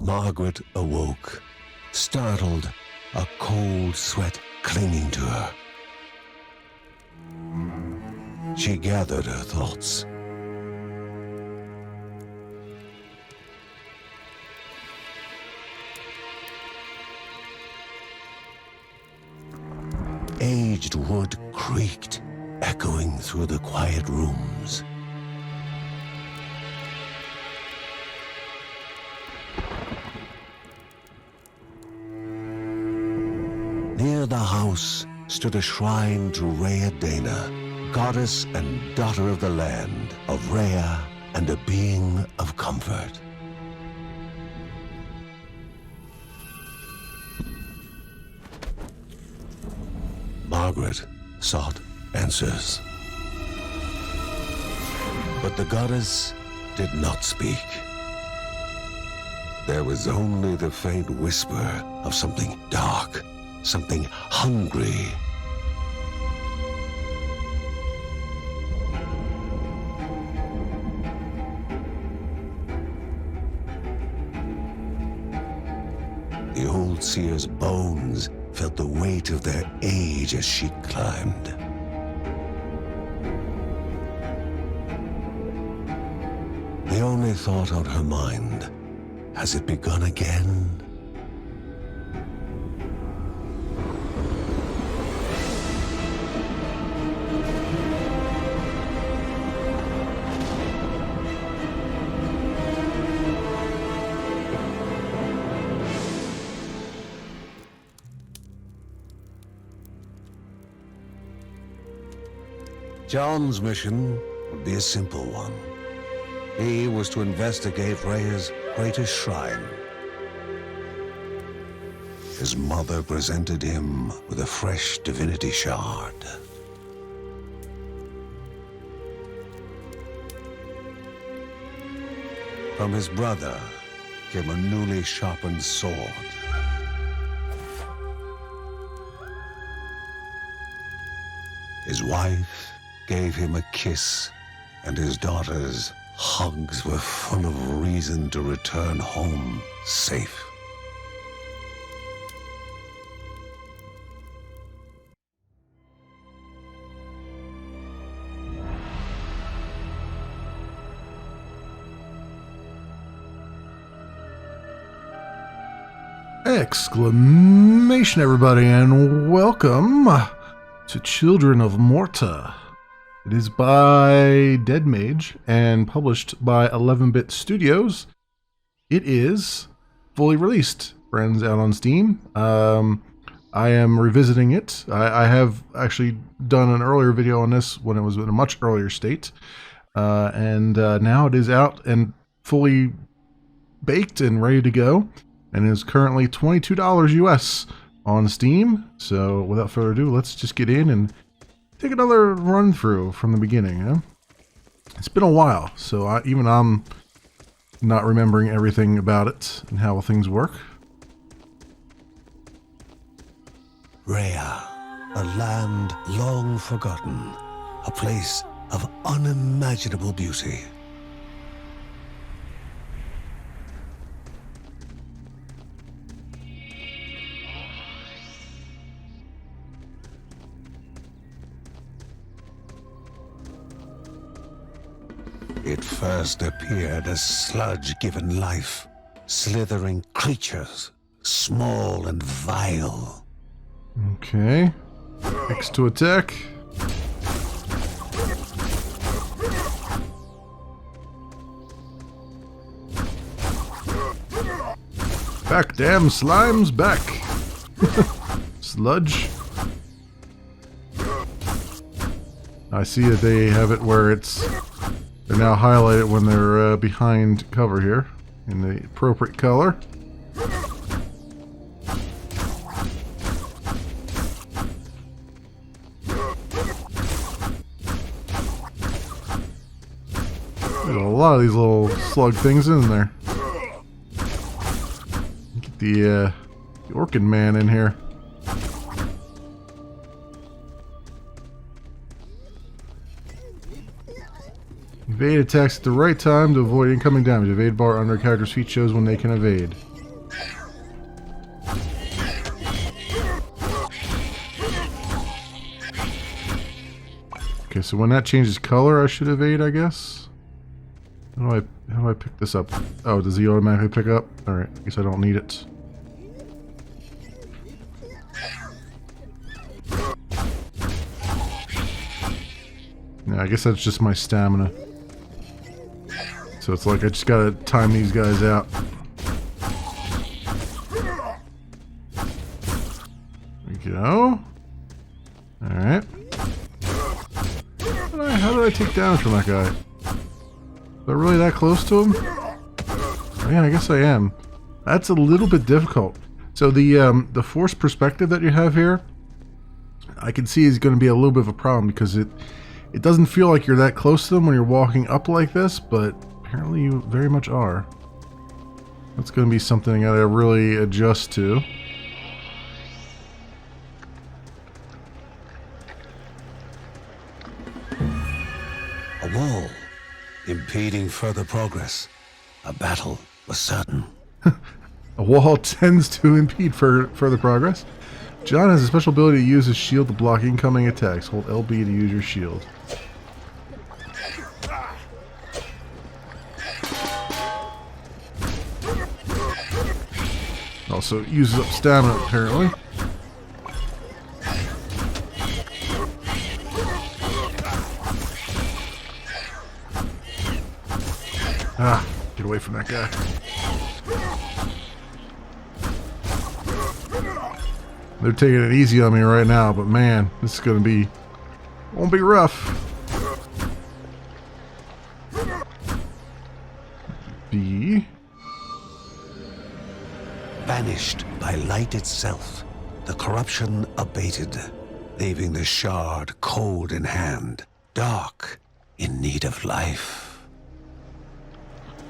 Margaret awoke, startled, a cold sweat clinging to her. She gathered her thoughts. Aged wood creaked, echoing through the quiet rooms. Near the house stood a shrine to Rhea Dana, goddess and daughter of the land, of Rhea and a being of comfort. Margaret sought answers. But the goddess did not speak. There was only the faint whisper of something dark, something hungry. The old seer's bones felt the weight of their age as she climbed. The only thought on her mind, has it begun again? John's mission would be a simple one. He was to investigate Rhea's greatest shrine. His mother presented him with a fresh divinity shard. From his brother came a newly sharpened sword. His wife gave him a kiss, and his daughter's hugs were full of reason to return home safe. Exclamation, everybody, and welcome to Children of Morta. It is by Dead Mage and published by 11-Bit Studios. It is fully released, friends, out on Steam. I am revisiting it. I have actually done an earlier video on this when it was in a much earlier state. And now it is out and fully baked and ready to go. And is currently $22 US on Steam. So without further ado, let's just get in and take another run through from the beginning. Huh? It's been a while, so even I'm not remembering everything about it and how things work. Rhea, a land long forgotten, a place of unimaginable beauty. It first appeared as sludge given life, slithering creatures, small and vile. Okay. X to attack. Back, damn slimes, back. Sludge. I see that they have it where they're now highlighted when they're behind cover here in the appropriate color. There's a lot of these little slug things in there. Get the Orkin man in here. Evade attacks at the right time to avoid incoming damage. Evade bar under character's feat shows when they can evade. Okay, so when that changes color, I should evade, I guess. How do I pick this up? Oh, does he automatically pick up? All right, I guess I don't need it. Yeah, I guess that's just my stamina. So it's like I just gotta time these guys out. There we go. Alright. How did I take damage from that guy? Am I really that close to him? Oh, yeah, I guess I am. That's a little bit difficult. So the forced perspective that you have here, I can see is going to be a little bit of a problem because it doesn't feel like you're that close to them when you're walking up like this, but apparently you very much are. That's going to be something I gotta really adjust to. A wall, impeding further progress. A battle was certain. A wall tends to impede further progress. John has a special ability to use his shield to block incoming attacks. Hold LB to use your shield. Also uses up stamina, apparently. Ah, get away from that guy. They're taking it easy on me right now, but man, this is gonna be... won't be rough. B. Banished by light itself, the corruption abated, leaving the shard cold in hand, dark, in need of life.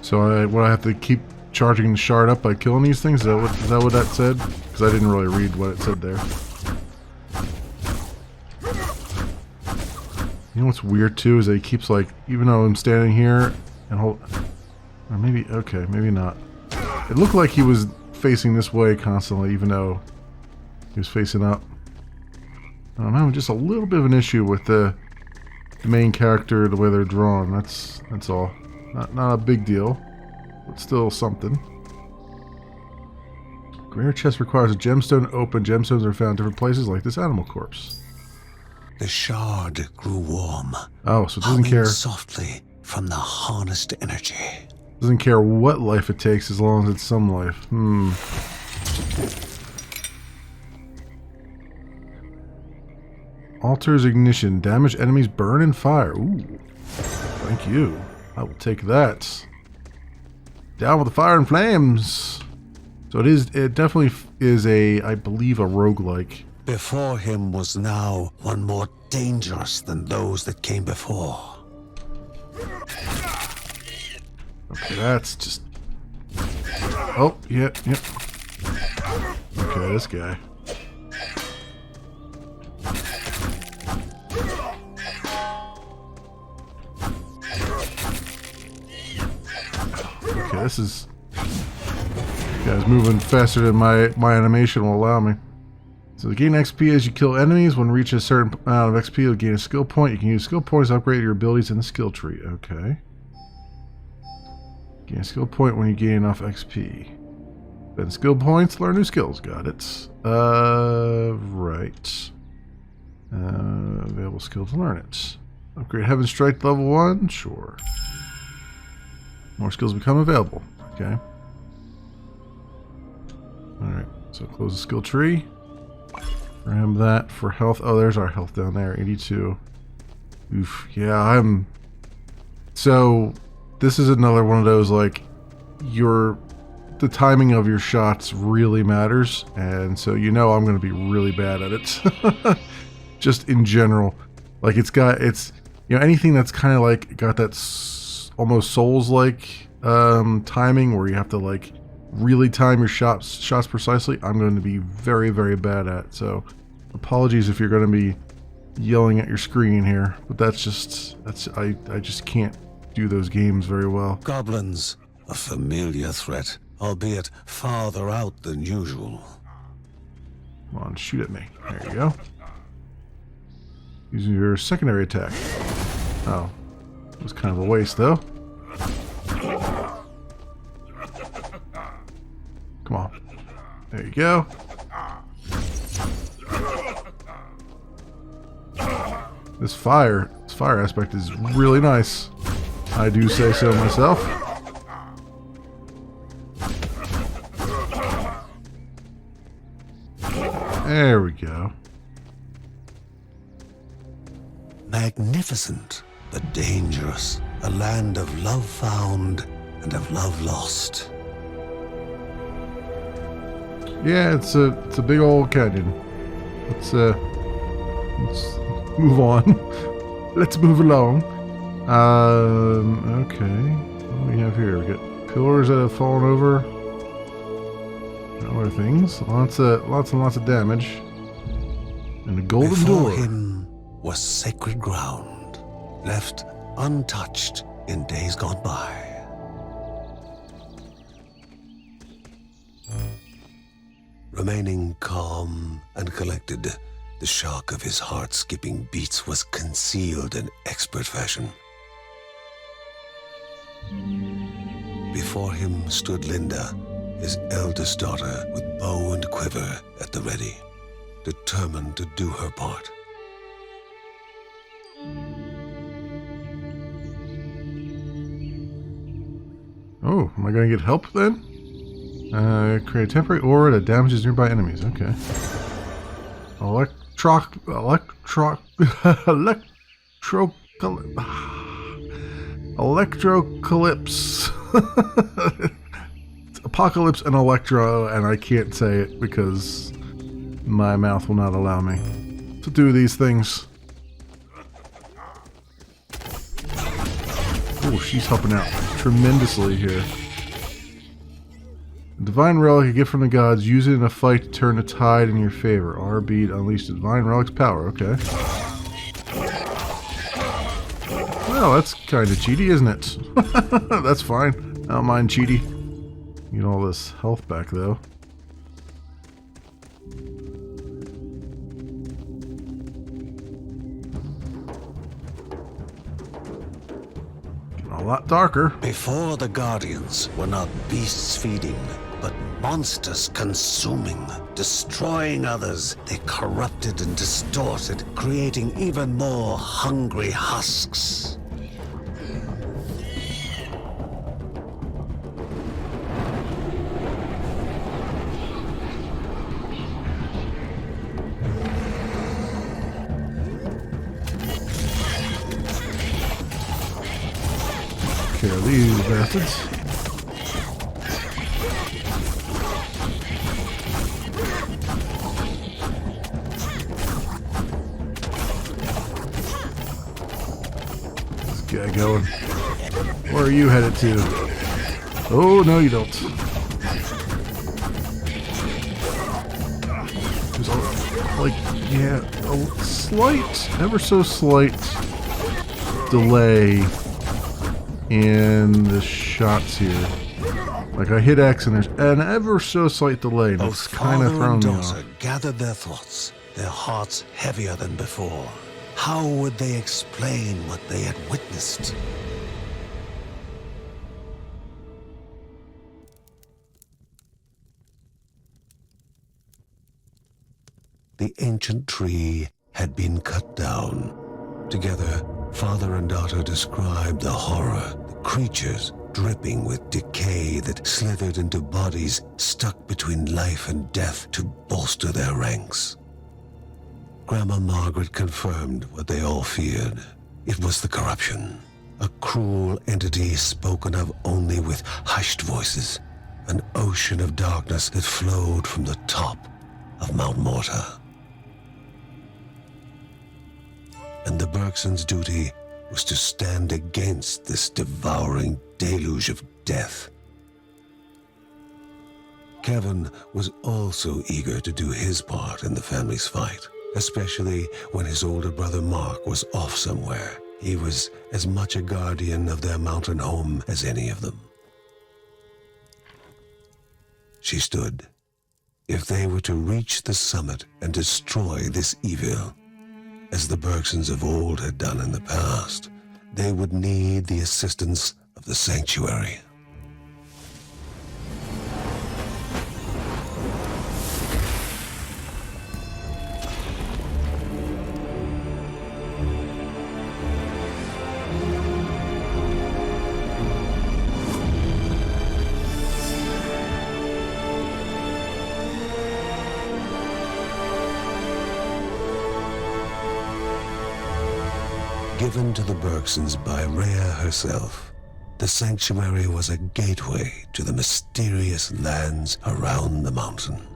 So what I have to keep charging the shard up by killing these things? Is that what that said? Because I didn't really read what it said there. You know what's weird too is that he keeps like, even though I'm standing here and hold, or maybe, okay, maybe not. It looked like he was facing this way constantly, even though he was facing up. I'm having just a little bit of an issue with the main character, the way they're drawn. That's all. Not a big deal, but still something. Greater chest requires a gemstone to open. Gemstones are found in different places, like this animal corpse. The shard grew warm. Oh, so it doesn't care. Softly from the harnessed energy. Doesn't care what life it takes as long as it's some life. Altars ignition. Damage enemies burn and fire. Ooh. Thank you. I will take that. Down with the fire and flames. So it definitely is I believe, a roguelike. Before him was now one more dangerous than those that came before. Okay, that's just... Oh, yeah. Okay, this guy. Okay, this is... Guy's moving faster than my animation will allow me. So gain XP as you kill enemies. When reach a certain amount of XP, you'll gain a skill point. You can use skill points to upgrade your abilities in the skill tree. Okay. Gain a skill point when you gain enough XP. Spend skill points, learn new skills. Got it. Right. Available skill to learn it. Upgrade Heaven Strike level 1? Sure. More skills become available. Okay. Alright, so close the skill tree. Grab that for health. Oh, there's our health down there. 82. Oof. Yeah, So, this is another one of those, like, the timing of your shots really matters. And so, I'm going to be really bad at it. Just in general. Like, anything that's kind of like, got that almost Souls-like timing where you have to, like, really time your shots precisely, I'm going to be very, very bad at. So apologies if you're going to be yelling at your screen here, but I just can't do those games very well. Goblins, a familiar threat, albeit farther out than usual. Come on, shoot at me. There you go. Using your secondary attack. Oh. It was kind of a waste, though. Come on. There you go. This fire aspect is really nice. I do say so myself. There we go. Magnificent, but dangerous. A land of love found and of love lost. Yeah, it's a big old canyon. Let's move on. Let's move along. Okay. What do we have here? We got pillars that have fallen over. Other things. Lots and lots of damage. And a golden door. Before him was sacred ground, left untouched in days gone by. Remaining calm and collected, the shock of his heart-skipping beats was concealed in expert fashion. Before him stood Linda, his eldest daughter, with bow and quiver at the ready, determined to do her part. Oh, am I going to get help then? Create a temporary aura that damages nearby enemies. Okay. Electrocalypse. It's Apocalypse and Electro, and I can't say it because my mouth will not allow me to do these things. Oh, she's helping out tremendously here. A divine relic you get from the gods. Use it in a fight to turn the tide in your favor. RB to unleash the divine relic's power. Okay. Well, that's kind of cheaty, isn't it? That's fine. I don't mind cheaty. Get all this health back, though. Getting a lot darker. Before the Guardians were not beasts feeding, but monsters consuming, destroying others. They corrupted and distorted, creating even more hungry husks. Care of these bastards. Guy going. Where are you headed to? Oh, no, you don't. There's a slight, ever so slight delay in the shots here. Like I hit X and there's an ever so slight delay, and it's kind of thrown me off. Gathered their thoughts, their hearts heavier than before. How would they explain what they had witnessed? The ancient tree had been cut down. Together, father and daughter described the horror, the creatures dripping with decay that slithered into bodies stuck between life and death to bolster their ranks. Grandma Margaret confirmed what they all feared. It was the corruption, a cruel entity spoken of only with hushed voices, an ocean of darkness that flowed from the top of Mount Morta. And the Bergsons' duty was to stand against this devouring deluge of death. Kevin was also eager to do his part in the family's fight, especially when his older brother Mark was off somewhere. He was as much a guardian of their mountain home as any of them. She stood. If they were to reach the summit and destroy this evil, As the Bergsons of old had done in the past, they would need the assistance of the sanctuary. Given to the Bergsons by Rhea herself, the sanctuary was a gateway to the mysterious lands around the mountain.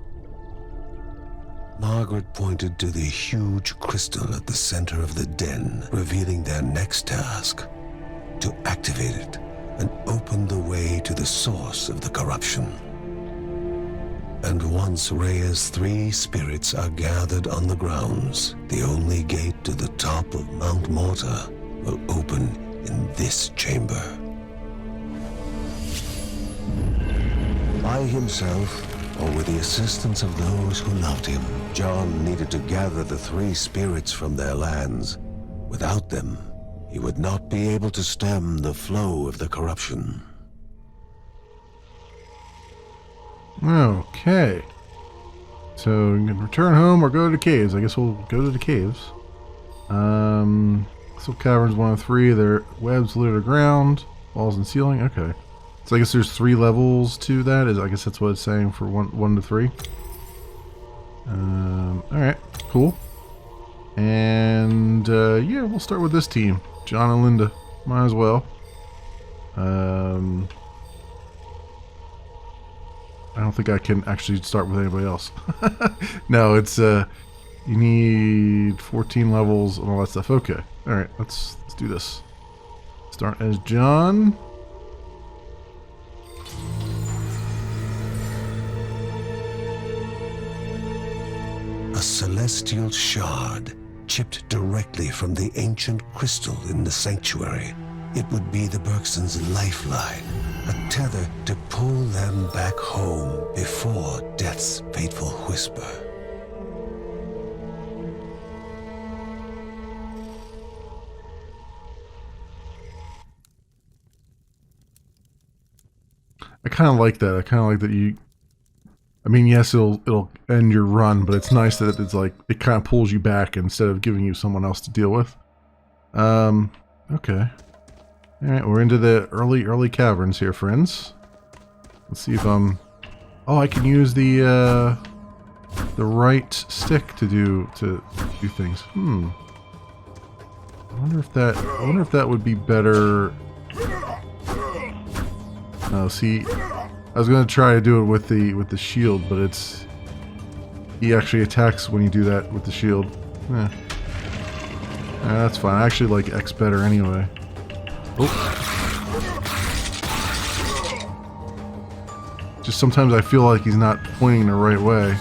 Margaret pointed to the huge crystal at the center of the den, revealing their next task: to activate it and open the way to the source of the corruption. And once Rhea's 3 spirits are gathered on the grounds, the only gate to the top of Mount Morta will open in this chamber. By himself, or with the assistance of those who loved him, John needed to gather the 3 spirits from their lands. Without them, he would not be able to stem the flow of the corruption. Okay. So we can return home or go to the caves. I guess we'll go to the caves. So caverns 1 and 3. They're webs littered ground, walls and ceiling. Okay. So I guess there's 3 levels to that. I guess that's what it's saying for 1 to 3. Alright, cool. And yeah, we'll start with this team. John and Linda. Might as well. I don't think I can actually start with anybody else. No, it's you need 14 levels and all that stuff. Okay. Alright, let's do this. Start as John. A celestial shard chipped directly from the ancient crystal in the sanctuary. It would be the Bergsons' lifeline, a tether to pull them back home before death's fateful whisper. I kind of like that. I kind of like that you... I mean, yes, it'll end your run, but it's nice that it's like, it kind of pulls you back instead of giving you someone else to deal with. Okay. Alright, we're into the early caverns here, friends. Let's see if I'm... Oh, I can use the right stick to do things. I wonder if that would be better. No, see, I was gonna try to do it with the shield, but it's... He actually attacks when you do that with the shield. That's fine. I actually like X better anyway. Oh. Just sometimes I feel like he's not pointing the right way.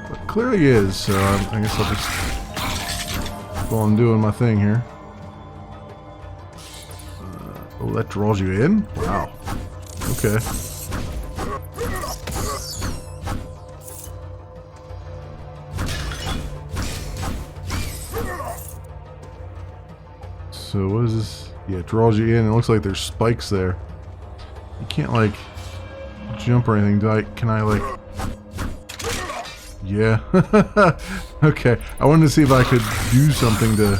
But clearly he is, so I guess I'll just go on doing my thing here. Oh, that draws you in? Wow. Okay. So what is this? Yeah, it draws you in. It looks like there's spikes there. You can't like jump or anything. Can I like... Yeah. Okay. I wanted to see if I could do something to...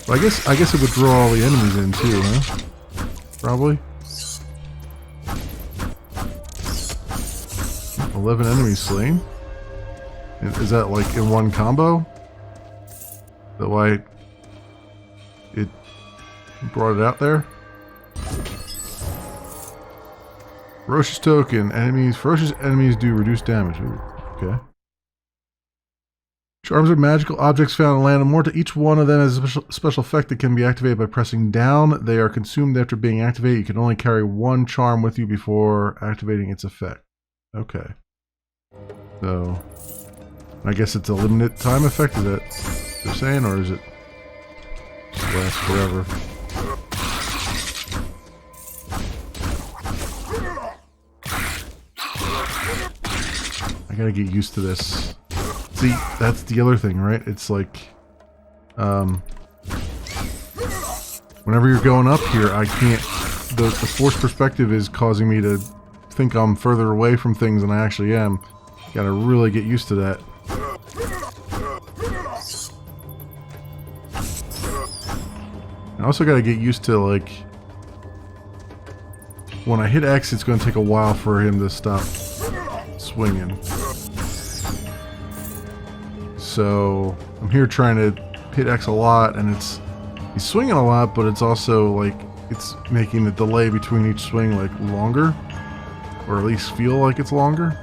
Well, I guess it would draw all the enemies in too, huh? Probably. 11 enemies slain. Is that like in one combo? Is that why it brought it out there? Ferocious token. Ferocious enemies do reduced damage. Ooh, okay. Charms are magical objects found in the land of Morta. Each one of them has a special effect that can be activated by pressing down. They are consumed after being activated. You can only carry 1 charm with you before activating its effect. Okay. So, I guess it's a limited time effect, is that what they're saying, or is it last forever? I gotta get used to this. the other thing, right? It's like, whenever you're going up here, I can't. The forced perspective is causing me to think I'm further away from things than I actually am. Gotta really get used to that. I also gotta get used to, like, when I hit X, it's gonna take a while for him to stop swinging. So I'm here trying to hit X a lot, and he's swinging a lot, but it's also like it's making the delay between each swing like longer, or at least feel like it's longer.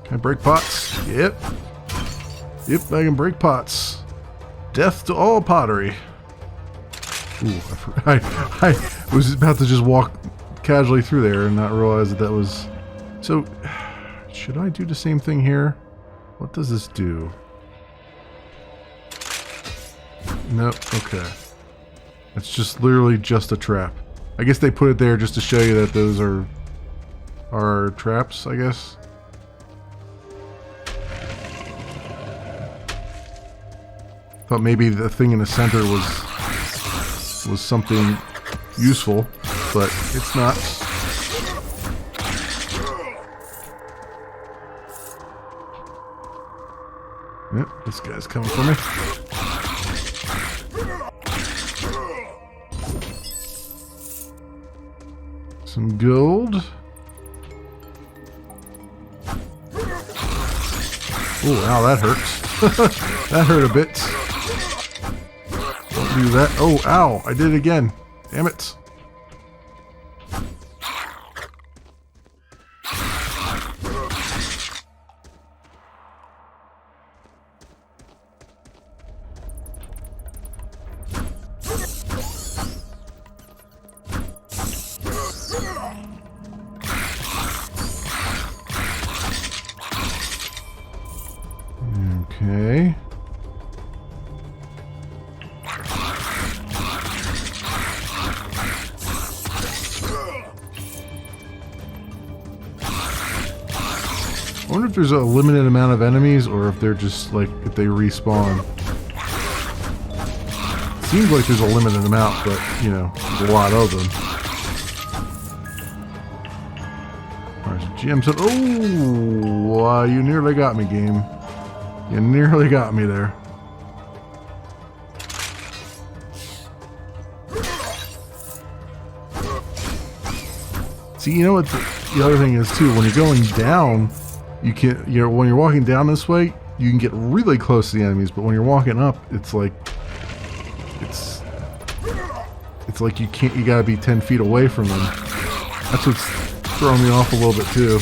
Can I break pots? Yep. Yep, I can break pots. Death to all pottery. Ooh, I was about to just walk casually through there and not realize that was... So, should I do the same thing here? What does this do? Nope, okay. It's just literally just a trap. I guess they put it there just to show you that those are traps, I guess. Thought maybe the thing in the center was something useful, but it's not. Yep, this guy's coming for me. Some gold. Oh, ow, that hurts. That hurt a bit. Do that. Oh, ow! I did it again. Damn it. Okay. I wonder if there's a limited amount of enemies, or if they're just, like, if they respawn. Seems like there's a limited amount, but, you know, there's a lot of them. Alright, Jim said, oh, you nearly got me, game. You nearly got me there. See, you know what the other thing is, too? When you're going down... You can, when you're walking down this way, you can get really close to the enemies, but when you're walking up, it's like, it's like you gotta be 10 feet away from them. That's what's throwing me off a little bit too.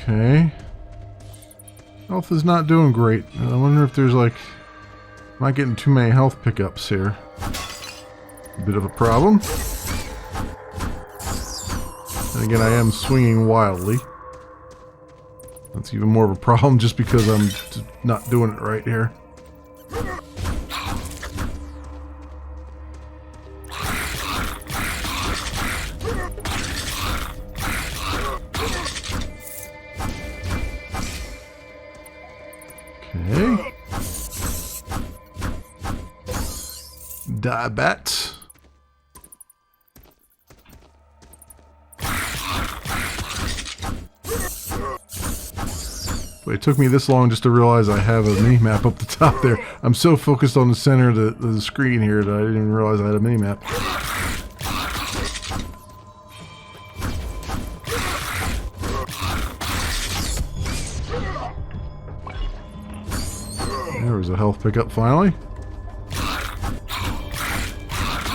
Okay. Health is not doing great. I wonder if there's like... I'm not getting too many health pickups here. A bit of a problem. And again, I am swinging wildly. That's even more of a problem just because I'm not doing it right here. Okay. Die bat. But it took me this long just to realize I have a mini map up the top there. I'm so focused on the center of the screen here that I didn't even realize I had a mini map. There was a health pickup finally.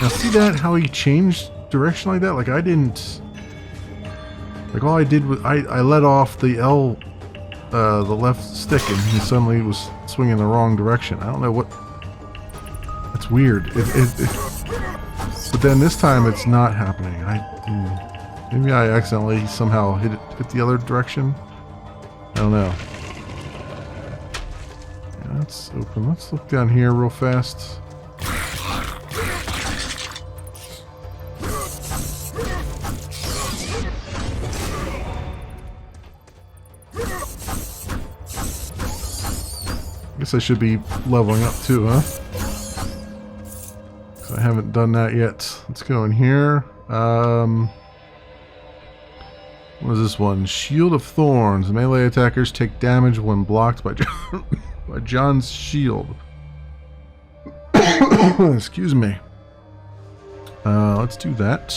Now see that, how he changed direction like that? Like I didn't... Like all I did was... I let off the L the left stick and he suddenly was swinging the wrong direction. I don't know what. That's weird. But then this time it's not happening. Maybe I accidentally somehow hit the other direction. I don't know. Yeah, that's open. Let's look down here real fast. I guess I should be leveling up too, huh? Because I haven't done that yet. Let's go in here. What is this one? Shield of Thorns. Melee attackers take damage when blocked by by John's shield. Excuse me. Let's do that.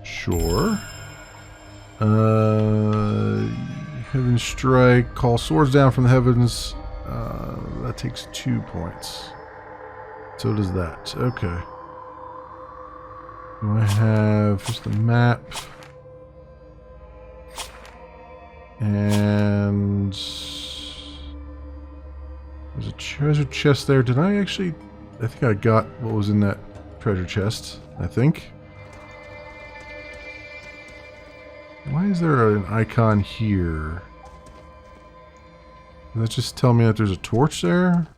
Sure. Heaven Strike. Call swords down from the heavens. That takes 2 points. So does that. Okay. Do I have just a map? And there's a treasure chest there. Did I actually? I think I got what was in that treasure chest. I think. Why is there an icon here? Does that just tell me that there's a torch there?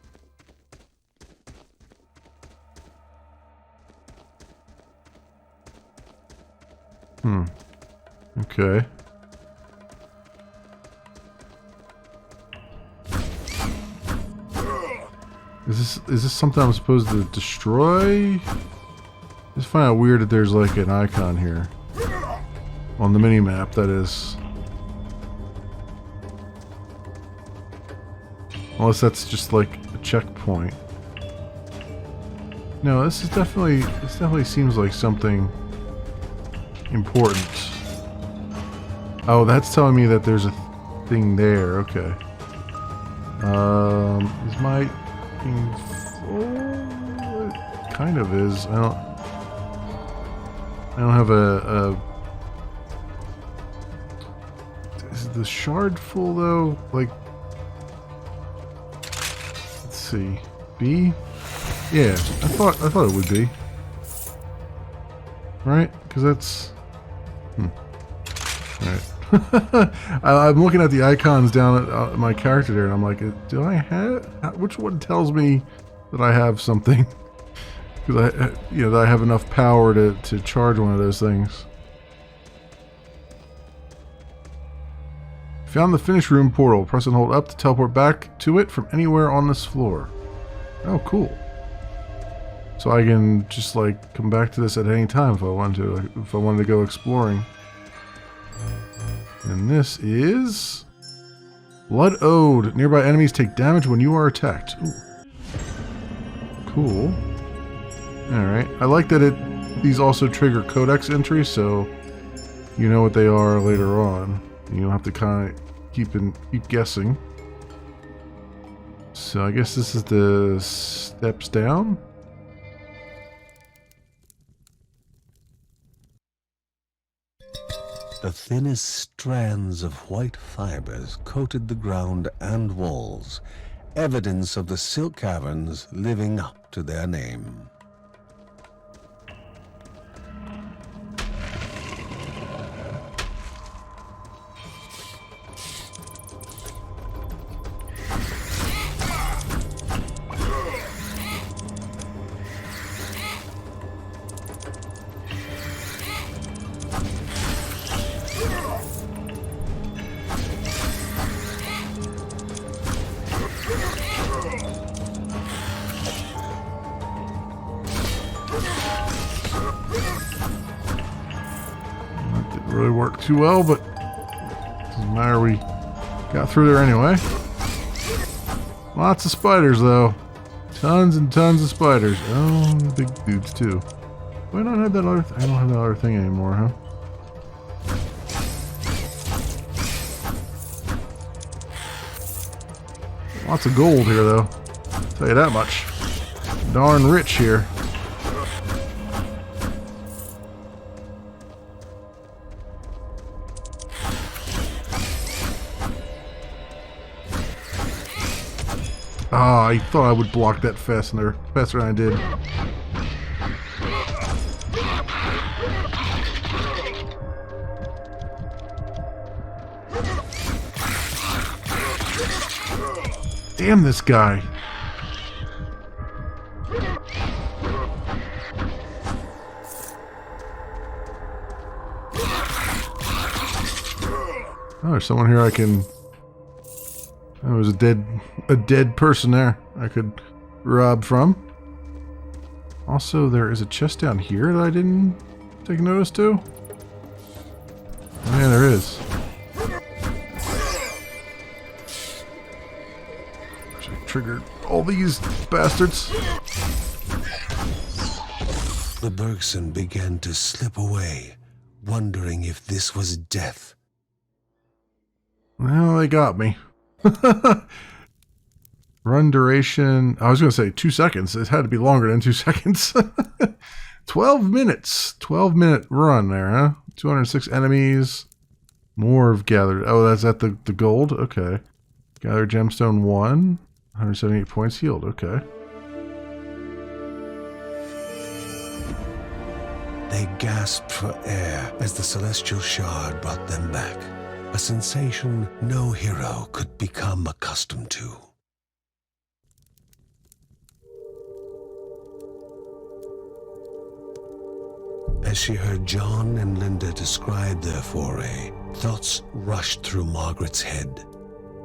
Okay. Is this something I'm supposed to destroy? I just find it weird that there's like an icon here. On the mini-map, that is. Unless that's just like a checkpoint. No, this definitely seems like something important. Oh, that's telling me that there's a thing there. Okay. Is my thing full? It kind of is. I don't have a is the shard full though? Like, let's see. B? Yeah, I thought it would be. Right? Because that's Alright. I'm looking at the icons down at my character there, and I'm like, do I have? Which one tells me that I have something? Because that I have enough power to charge one of those things. Found the finish room portal. Press and hold up to teleport back to it from anywhere on this floor. Oh, cool. So I can just like come back to this at any time if I want to. If I wanted to go exploring. And this is Blood Ode. Nearby enemies take damage when you are attacked. Ooh. Cool. Alright. I like that these also trigger codex entries, so you know what they are later on. You don't have to kind of keep guessing. So I guess this is the steps down. The thinnest strands of white fibers coated the ground and walls, evidence of the silk caverns living up to their name. Really worked too well, but doesn't matter, we got through there anyway. Lots of spiders though. Tons and tons of spiders. Oh, the big dudes too. Do I not have that other I don't have that other thing anymore, huh? Lots of gold here though. I'll tell you that much. Darn rich here. I thought I would block that faster than I did. Damn this guy. Oh, there's someone here I can... Oh, there's a dead person there I could rob from. Also, there is a chest down here that I didn't take notice to. Oh, yeah, there is. I triggered all these bastards. The Bergson began to slip away, wondering if this was death. Well, they got me. Run duration, I was going to say 2 seconds. It had to be longer than 2 seconds. 12 minutes. 12-minute run there, huh? 206 enemies. More have gathered. Oh, that's at the gold? Okay. Gather gemstone 1. 178 points healed. Okay. They gasped for air as the celestial shard brought them back. A sensation no hero could become accustomed to. As she heard John and Linda describe their foray, thoughts rushed through Margaret's head.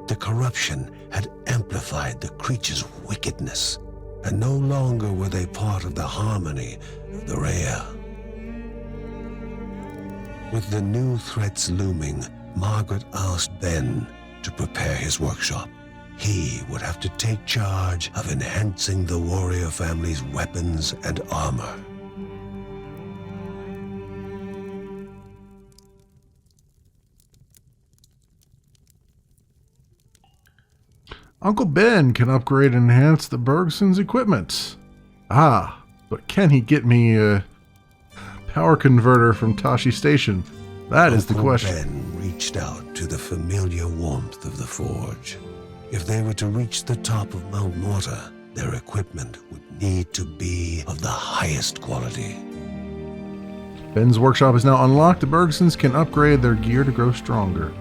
The corruption had amplified the creature's wickedness, and no longer were they part of the harmony of the Rhea. With the new threats looming, Margaret asked Ben to prepare his workshop. He would have to take charge of enhancing the warrior family's weapons and armor. Uncle Ben can upgrade and enhance the Bergson's equipment. Ah, but can he get me a power converter from Tashi Station? That is the question. Ben reached out to the familiar warmth of the forge. If they were to reach the top of Mount Morta, their equipment would need to be of the highest quality. Ben's workshop is now unlocked. The Bergsons can upgrade their gear to grow stronger.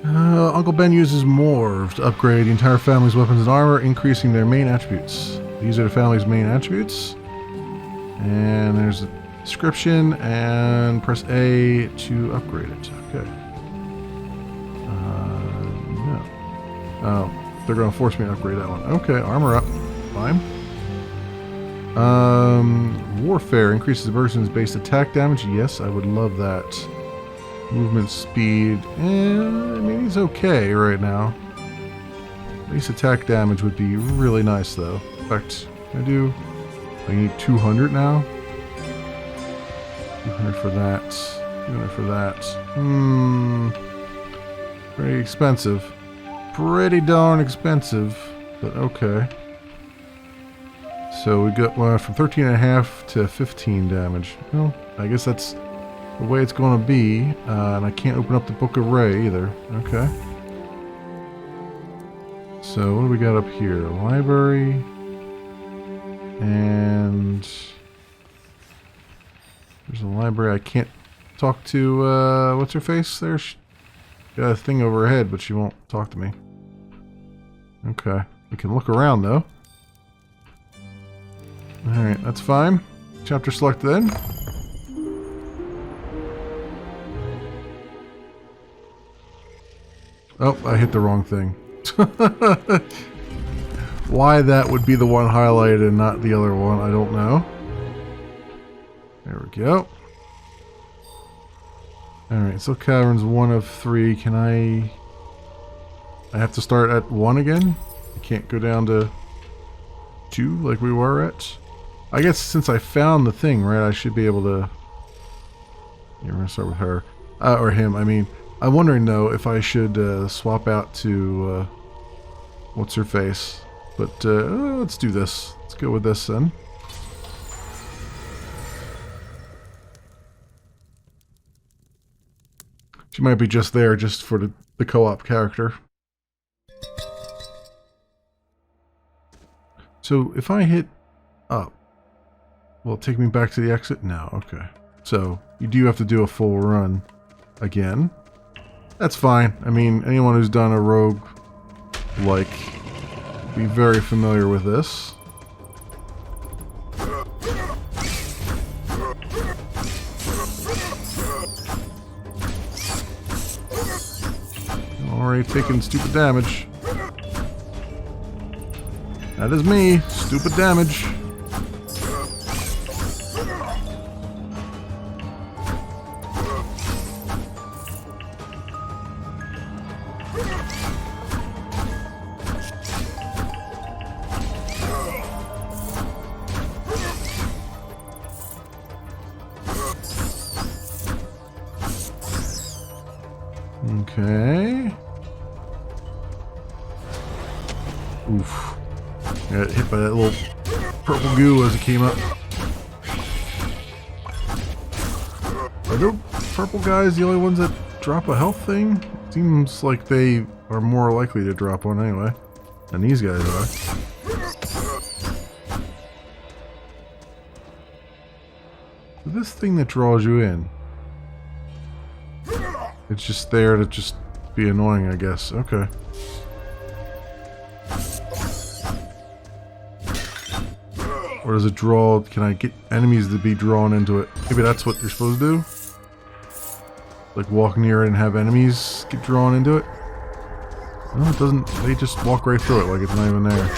Uncle Ben uses Morv to upgrade the entire family's weapons and armor, increasing their main attributes. These are the family's main attributes. And there's a description, and press A to upgrade it. Okay. No. Oh, they're going to force me to upgrade that one. Okay, armor up. Fine. Warfare increases the person's base attack damage. Yes, I would love that. Movement speed. I mean, he's okay right now. Base attack damage would be really nice, though. In fact, I need 200 now. 200 for that. 200 for that. Pretty expensive. Pretty darn expensive, but okay. So we got from 13.5 to 15 damage. Well, I guess that's the way it's going to be. And I can't open up the Book of Ray either. Okay. So what do we got up here? Library. And there's a library I can't talk to, what's her face there? She got a thing over her head, but she won't talk to me. Okay. We can look around, though. Alright, that's fine. Chapter selected then. Oh, I hit the wrong thing. Why that would be the one highlighted and not the other one, I don't know. There we go. Alright, so Cavern's 1 of 3. Can I have to start at 1 again? I can't go down to 2 like we were at? I guess since I found the thing, right, I should be able to... Yeah, we're going to start with her. Or him, I mean. I'm wondering, though, if I should swap out to... what's her face? But let's do this. Let's go with this then. She might be just there just for the co-op character. So if I hit up, will it take me back to the exit? No, okay. So you do have to do a full run again. That's fine. I mean, anyone who's done a rogue like be very familiar with this. Already taking stupid damage. That is me. Stupid damage. Okay. Oof. Got hit by that little purple goo as it came up. Are the purple guys the only ones that drop a health thing? Seems like they are more likely to drop one anyway than these guys are. This thing that draws you in. It's just there to just be annoying, I guess. Okay. Or does it draw... Can I get enemies to be drawn into it? Maybe that's what you're supposed to do? Like walk near it and have enemies get drawn into it? No, it doesn't. They just walk right through it like it's not even there.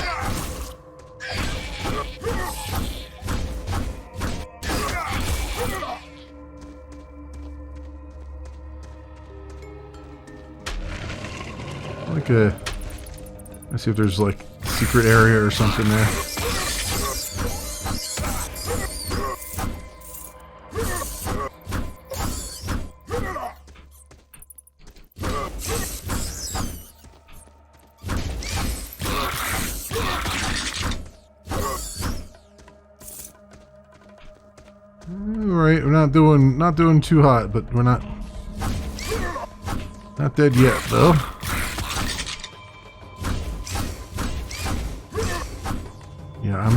Okay. Let's see if there's like a secret area or something there. Alright, we're not doing too hot, but we're not dead yet though. Yeah,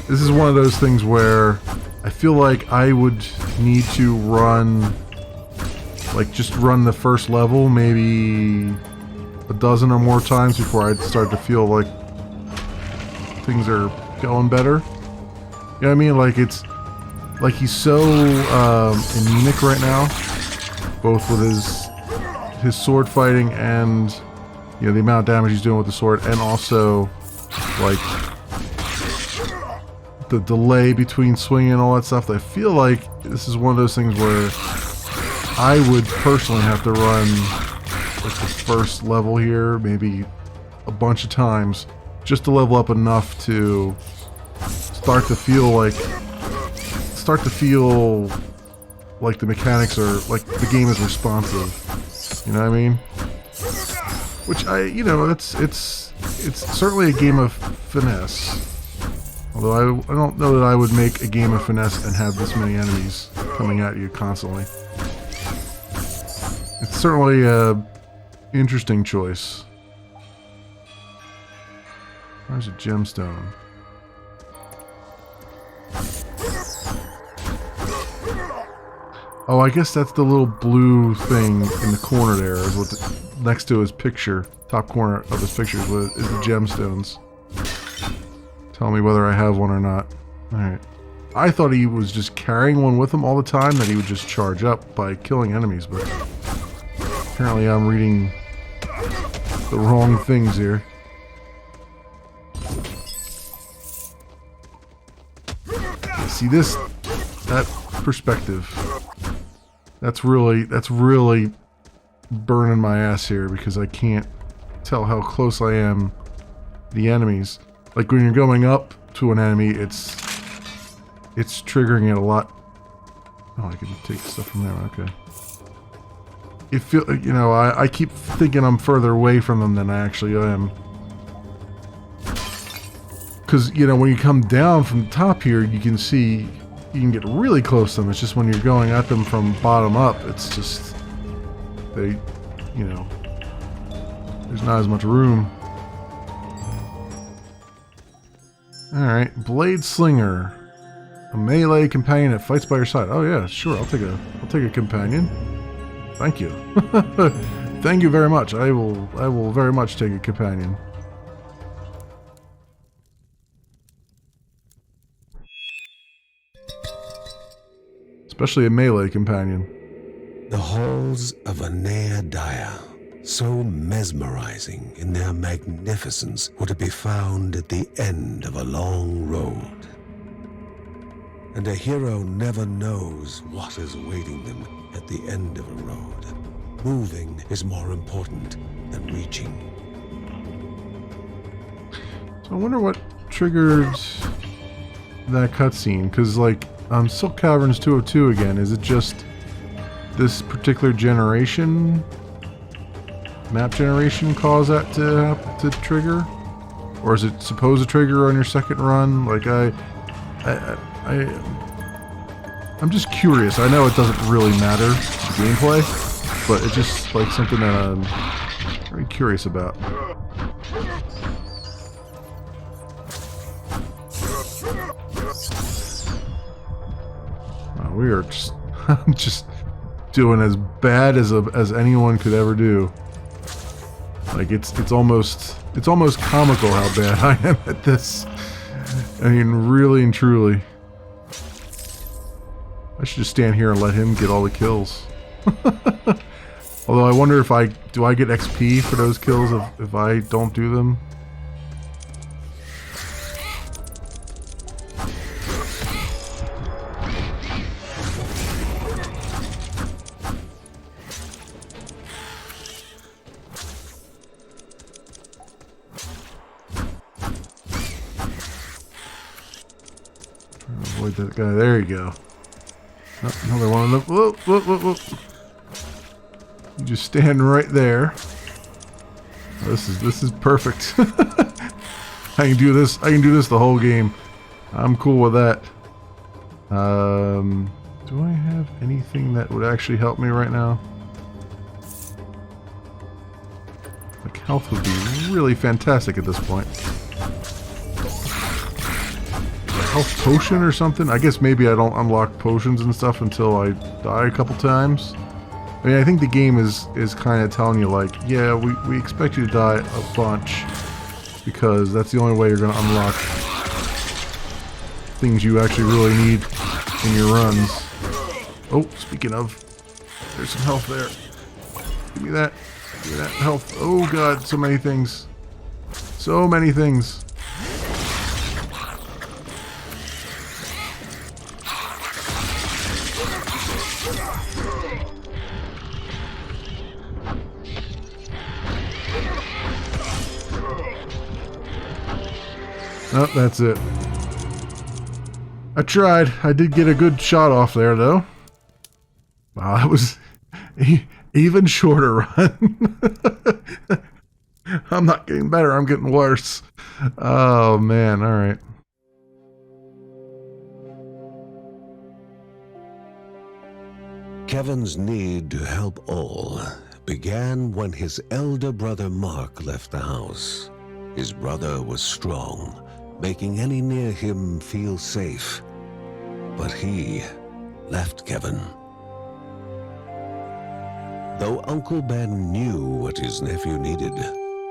This is one of those things where I feel like I would need to run, like just run the first level maybe a dozen or more times before I'd start to feel like things are going better. You know what I mean? Like it's, like he's so anemic right now, both with his sword fighting and, you know, the amount of damage he's doing with the sword, and also like the delay between swinging and all that stuff. I feel like this is one of those things where I would personally have to run like the first level here maybe a bunch of times just to level up enough to start to feel like the mechanics are, like the game is responsive. You know what I mean? Which you know, it's certainly a game of finesse. Although I don't know that I would make a game of finesse and have this many enemies coming at you constantly. It's certainly a interesting choice. There's a gemstone. Oh, I guess that's the little blue thing in the corner there. Is what next to his picture, top corner of his picture is the gemstones. Tell me whether I have one or not. Alright. I thought he was just carrying one with him all the time, that he would just charge up by killing enemies, but apparently I'm reading the wrong things here. See that perspective. That's really burning my ass here because I can't tell how close I am to the enemies. Like when you're going up to an enemy, it's triggering it a lot. Oh, I can take stuff from there. Okay. It feel, you know, I keep thinking I'm further away from them than I actually am. Because, you know, when you come down from the top here, you can see, you can get really close to them. It's just when you're going at them from bottom up, it's just, they, you know, there's not as much room. Alright, Blade Slinger. A melee companion that fights by your side. Oh yeah, sure, I'll take a companion. Thank you. Thank you very much. I will very much take a companion. Especially a melee companion. The halls of lbry, so mesmerizing in their magnificence, were to be found at the end of a long road. And a hero never knows what is awaiting them at the end of a road. Moving is more important than reaching. So I wonder what triggered that cutscene, because like Silk Caverns 202 again, is it just this particular generation, map generation, cause that to trigger? Or is it supposed to trigger on your second run? Like I'm just curious. I know it doesn't really matter to gameplay, but it's just like something that I'm very curious about. Wow, we are just I'm just doing as bad as anyone could ever do. Like it's almost comical how bad I am at this. I mean, really and truly. I should just stand here and let him get all the kills. Although I wonder if do I get XP for those kills if I don't do them? Avoid that guy. There you go. Oh, another one of them. Whoa, whoa, whoa, whoa. You just stand right there. This is perfect. I can do this. I can do this the whole game. I'm cool with that. Do I have anything that would actually help me right now? Like health would be really fantastic at this point. Health potion or something? I guess maybe I don't unlock potions and stuff until I die a couple times. I mean, I think the game is kind of telling you, like, yeah, we expect you to die a bunch because that's the only way you're going to unlock things you actually really need in your runs. Oh, speaking of, there's some health there. Give me that. Give me that health. Oh god, so many things. So many things. Oh, that's it. I tried. I did get a good shot off there, though. Wow, that was even shorter run. I'm not getting better. I'm getting worse. Oh, man. All right. Kevin's need to help all began when his elder brother Mark left the house. His brother was strong, making any near him feel safe. But he left Kevin. Though Uncle Ben knew what his nephew needed,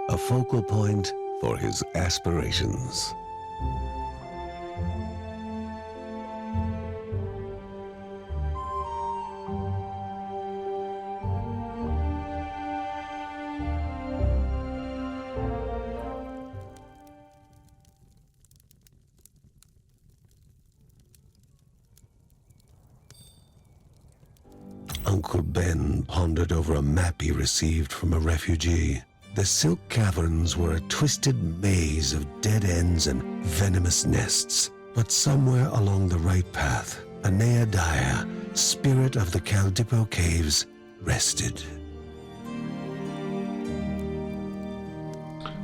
a focal point for his aspirations. Uncle Ben pondered over a map he received from a refugee. The Silk Caverns were a twisted maze of dead ends and venomous nests. But somewhere along the right path, a lbry, spirit of the Caldipo caves, rested.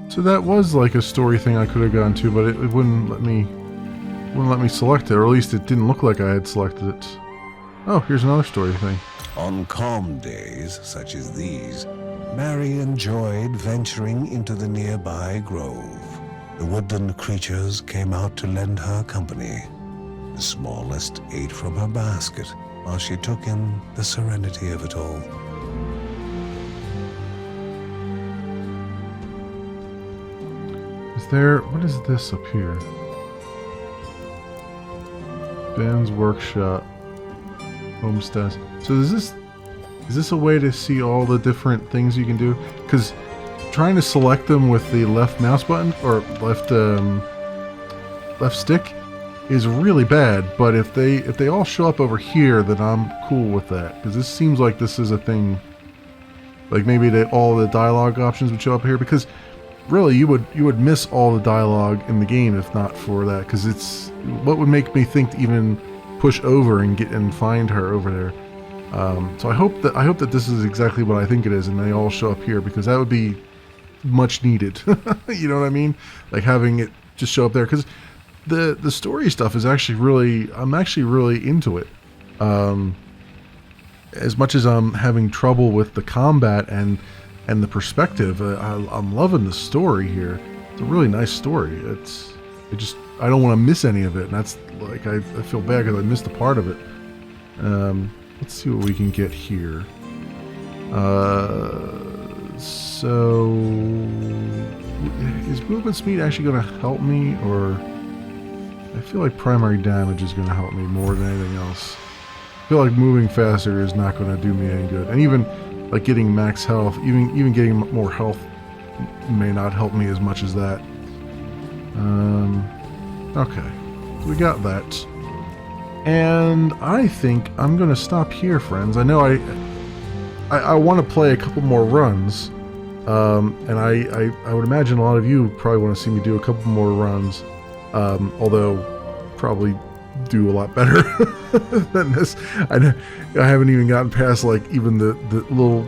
So that was like a story thing I could have gone to, but it wouldn't let me select it, or at least it didn't look like I had selected it. Oh, here's another story thing. On calm days such as these, Mary enjoyed venturing into the nearby grove. the woodland creatures came out to lend her company. The smallest ate from her basket, while she took in the serenity of it all. What is this up here? Ben's workshop. Homestead. So is this a way to see all the different things you can do? Because trying to select them with the left mouse button or left stick is really bad. But if they all show up over here, then I'm cool with that. Because this seems like this is a thing. Like maybe all the dialogue options would show up here, because really you would miss all the dialogue in the game if not for that. Because it's what would make me think to even push over and find her over there. So I hope that this is exactly what I think it is, and they all show up here, because that would be much needed. You know what I mean? Like having it just show up there, because the story stuff is actually I'm actually really into it. As much as I'm having trouble with the combat and the perspective, I'm loving the story here. It's a really nice story. I don't want to miss any of it, and that's like I feel bad because I missed a part of it. Let's see what we can get here. So is movement speed actually going to help me, or I feel like primary damage is going to help me more than anything else. I feel like moving faster is not going to do me any good, and even like getting max health, even getting more health may not help me as much as that. Okay, we got that. And I think I'm going to stop here, friends. I know I want to play a couple more runs. And I would imagine a lot of you probably want to see me do a couple more runs. Although probably do a lot better than this. I haven't even gotten past like even the little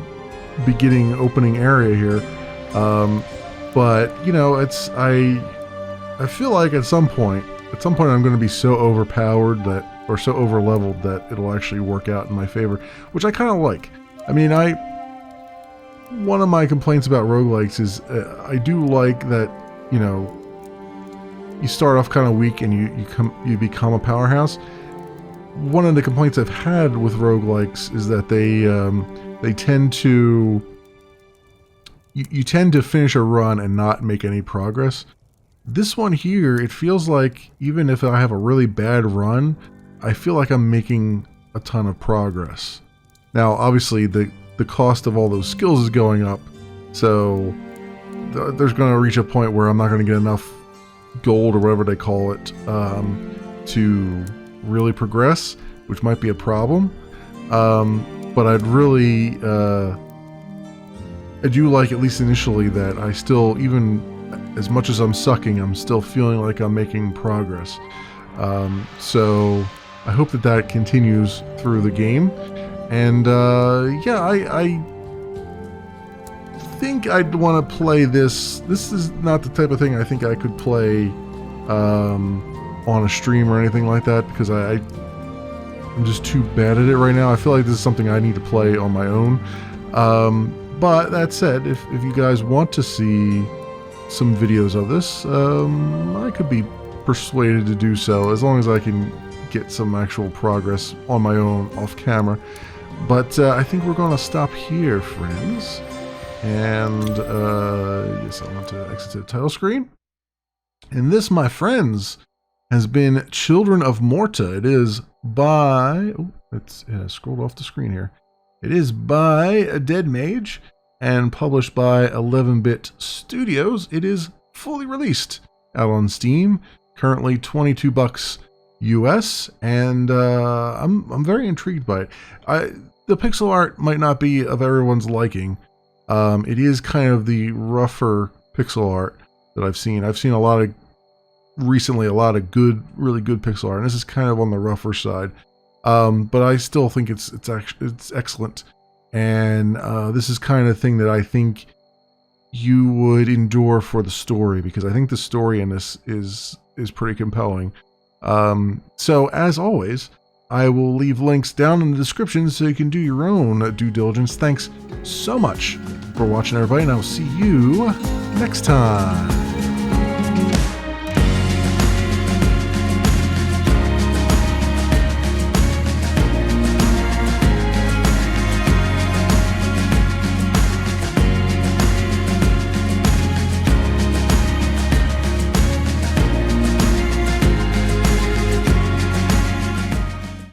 beginning opening area here. But you know, I feel like at some point I'm going to be so overpowered or so overleveled that it'll actually work out in my favor, which I kind of like. I mean, one of my complaints about roguelikes is I do like that, you know, you start off kind of weak and you become a powerhouse. One of the complaints I've had with roguelikes is that they tend to you tend to finish a run and not make any progress. This one here, it feels like even if I have a really bad run, I feel like I'm making a ton of progress. Now, obviously, the cost of all those skills is going up, so there's going to reach a point where I'm not going to get enough gold or whatever they call it to really progress, which might be a problem. But I'd really, I do like, at least initially, that I still, even as much as I'm sucking, I'm still feeling like I'm making progress. So I hope that continues through the game. And yeah, I think I'd want to play this. This is not the type of thing I think I could play on a stream or anything like that, because I'm just too bad at it right now. I feel like this is something I need to play on my own. But that said, if you guys want to see some videos of this, I could be persuaded to do so, as long as I can get some actual progress on my own off camera. But I think we're going to stop here, friends. And yes, I want to exit to the title screen. And this, my friends, has been Children of Morta. It is by... Oh, it scrolled off the screen here. It is by Dead Mage and published by 11-Bit Studios. It is fully released out on Steam. Currently $22 US, and I'm very intrigued by it. The pixel art might not be of everyone's liking. It is kind of the rougher pixel art that I've seen. I've seen recently a lot of really good pixel art, and this is kind of on the rougher side. But I still think it's excellent, and this is kind of thing that I think you would endure for the story, because I think the story in this is pretty compelling. So as always, I will leave links down in the description so you can do your own due diligence. Thanks so much for watching, everybody, and I'll see you next time.